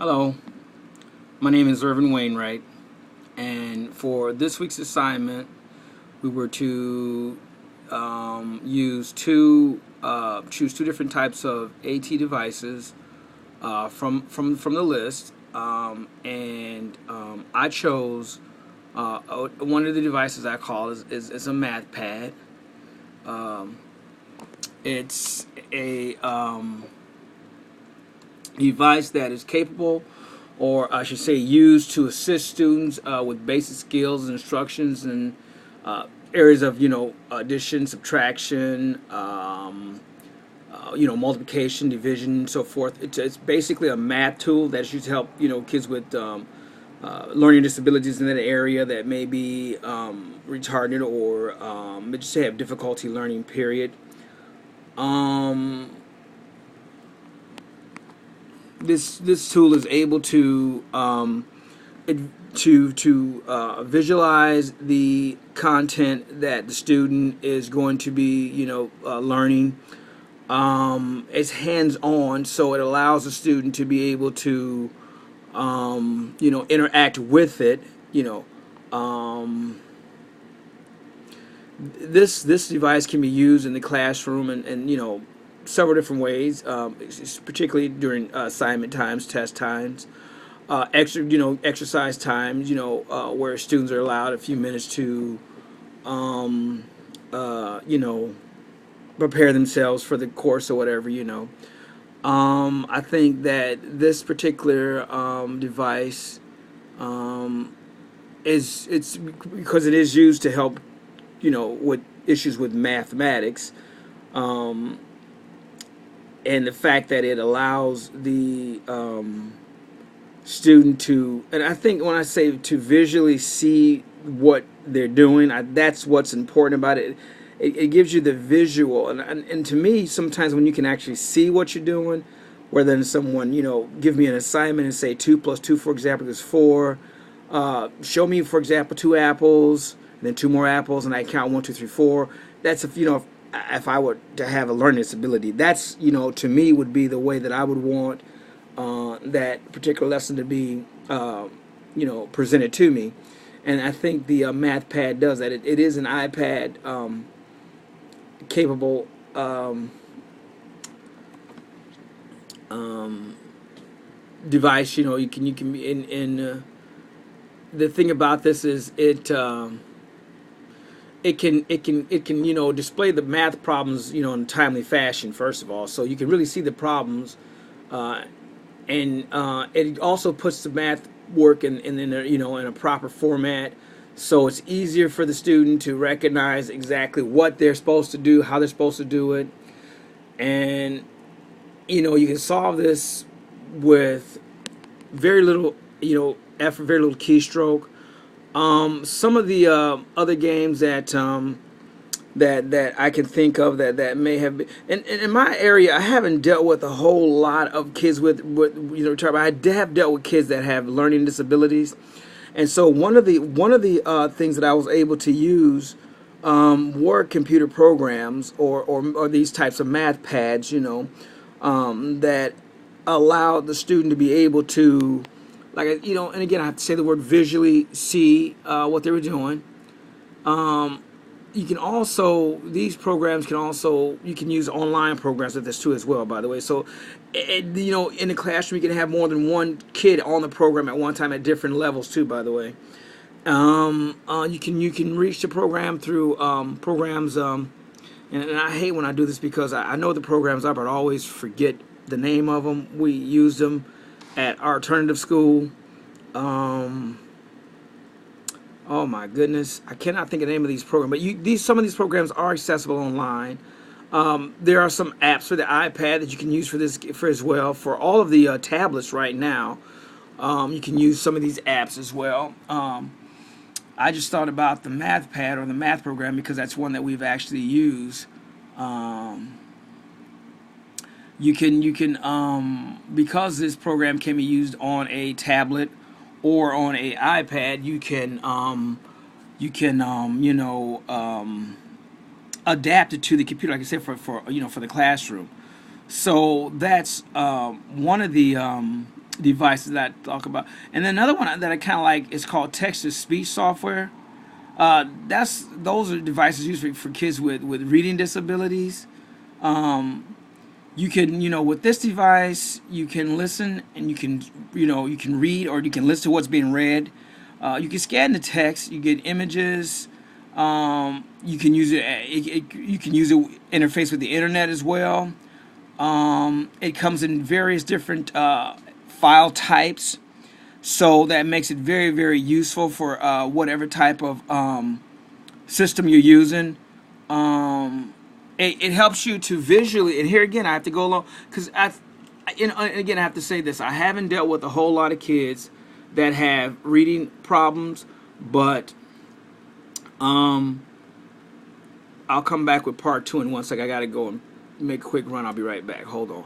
Hello, my name is Irvin Wainwright, and for this week's assignment, we were to choose two different types of AT devices from the list, and I chose one of the devices I call is a math pad. Um, it's a device that is capable, or I should say, used to assist students with basic skills and instructions in areas of addition, subtraction, multiplication, division, and so forth. It's basically a math tool that's used to help kids with learning disabilities in that area that may be retarded or just have difficulty learning. Period. Um, this tool is able to visualize the content that the student is going to be learning. It's hands-on, so it allows the student to be able to interact with it. This device can be used in the classroom and several different ways, particularly during assignment times, test times, exercise times, where students are allowed a few minutes to, um, prepare themselves for the course or whatever. I think that this particular device um, it's because it is used to help, with issues with mathematics. Um, and the fact that it allows the student to, and I think when I say to visually see what they're doing, that's what's important about it. It gives you the visual, and to me, sometimes when you can actually see what you're doing, rather than someone give me an assignment and say 2 plus 2, for example, is 4. Show me, for example, 2 apples, and then 2 more apples, and I count 1, 2, 3, 4. That's if I were to have a learning disability, that's to me would be the way that I would want that particular lesson to be presented to me. And I think the math pad does that. It is an iPad capable device. You can be in the thing about this is it can display the math problems in a timely fashion, first of all, so you can really see the problems, uh, and it also puts the math work in a proper format, so it's easier for the student to recognize exactly what they're supposed to do, how they're supposed to do it, and you can solve this with very little effort, very little keystroke. Some of the other games that I can think of that may have been, and in my area, I haven't dealt with a whole lot of kids with I have dealt with kids that have learning disabilities, and so one of the things that I was able to use were computer programs or these types of math pads, that allowed the student to be able to, like, and again, I have to say the word visually see what they were doing. Um, you can also, these programs can also, you can use online programs with this too as well, by the way. So, in the classroom, you can have more than one kid on the program at one time at different levels too, by the way. You can reach the program through programs, and I hate when I do this because I know the programs are, but I always forget the name of them. We use them at our alternative school. Um, oh my goodness, I cannot think of the name of these programs. But some of these programs are accessible online. There are some apps for the iPad that you can use for as well. For all of the tablets right now, you can use some of these apps as well. I just thought about the math pad or the math program because that's one that we've actually used. Um, you can because this program can be used on a tablet or on a iPad. You can adapt it to the computer, like I said, for the classroom. So that's one of the devices that I talk about. And then another one that I kind of like is called text-to-speech software. Those are devices used for kids with reading disabilities. You can, with this device, you can listen and you can, you can read or you can listen to what's being read. You can scan the text. You get images. You can use you can use it interface with the internet as well. It comes in various different file types, so that makes it very, very useful for whatever type of system you're using. It helps you to visually, and here again I have to go along because again I have to say this: I haven't dealt with a whole lot of kids that have reading problems, but I'll come back with part 2 in 1 second. I gotta go and make a quick run. I'll be right back. Hold on.